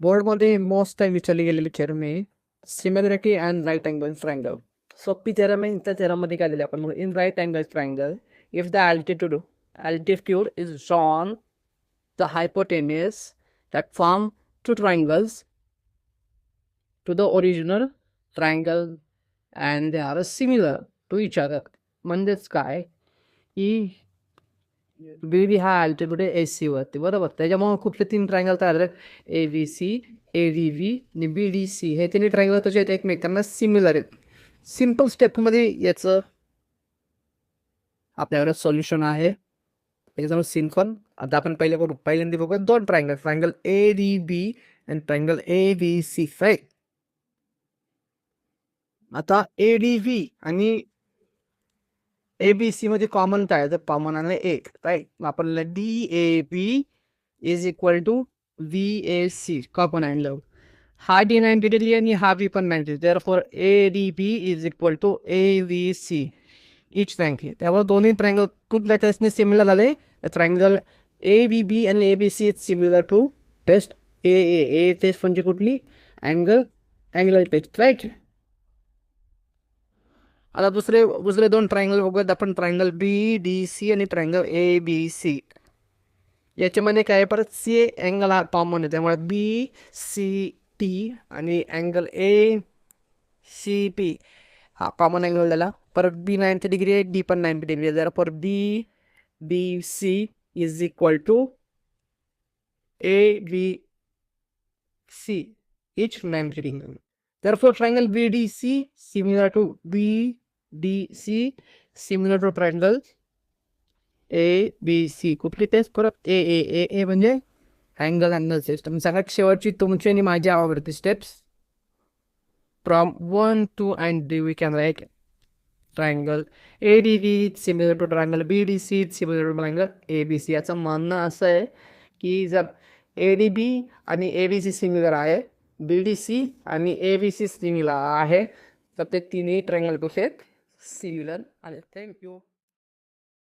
बोर्डमध्ये most time विचारली गेलेली थेरम आहे similarity and right angle triangle. सोपी थेरम आहे. त्या थेरममध्ये काय दिले आपण in right angle triangle if the altitude is drawn the hypotenuse that form two triangles to the original triangle and they are similar to each other. म्हणजेच काय की बी बी हा अल्टिट्यूड आहे एस सीवरती, बरोबर. त्याच्यामुळे कुठले 3 ट्रायंगल तयार झाले, ए बी सी, ए डी बी आणि बी डी सी. हे 3 ट्रायंगल कसे आहेत, एकमेकांना सिमिलर आहेत. सिम्पल स्टेपमध्ये याचं आपल्याकडे सोल्युशन आहे. एकदम सिम्पल. आता आपण पहिल्यांदा बघूया 2 triangle, triangle A D B आणि triangle A B C. Right. आता ए डी बी आणि ए बी सी मध्ये कॉमन काय आहे, तर कॉमन आहे 1. राईट. आपल्याला D A B is equal to V A C common angle. हा डी 90 डिग्री आणि हा बी पण 90. Therefore A D B is equal to A V C each triangle. त्यामुळे दोन्ही ट्रायंगल कुठल्या टेस्टने सिमिलर झाले, ट्रायंगल ए बी बी आणि A B C is similar to test A A. A test म्हणजे कुठली, अँगल टेस्ट. राईट. आता दुसरे 2 triangle बघूयात आपण, ट्रायंगल बी डी सी आणि ट्रायंगल ए बी सी. याच्यामध्ये काय परत सी अँगल हा कॉमन आहे, त्यामुळे बी सी टी आणि अँगल ए सी पी हा कॉमन अँगल झाला. परत बी 90 डिग्री आहे, डी पण 90 डिग्री आहे. जर पर D B C is equal to A B C each 90 degree. Therefore, triangle BDC similar to BDC similar to triangle ABC. कुठली टेस्ट परत ए ए ए ए म्हणजे अँगल सिस्टम. सगळ्यात शेवटची तुमची आणि माझी आवडती steps. From 1 2 and D we can write triangle ADB similar to triangle BDC similar to triangle ABC. याचं म्हणणं असं आहे की जर ADB आणि ABC सिमिलर आहे, BDC आणि ABC सिमिलर आहे, तर ते तिन्ही ट्रायंगल कसे सिमिलर आहे. थँक्यू.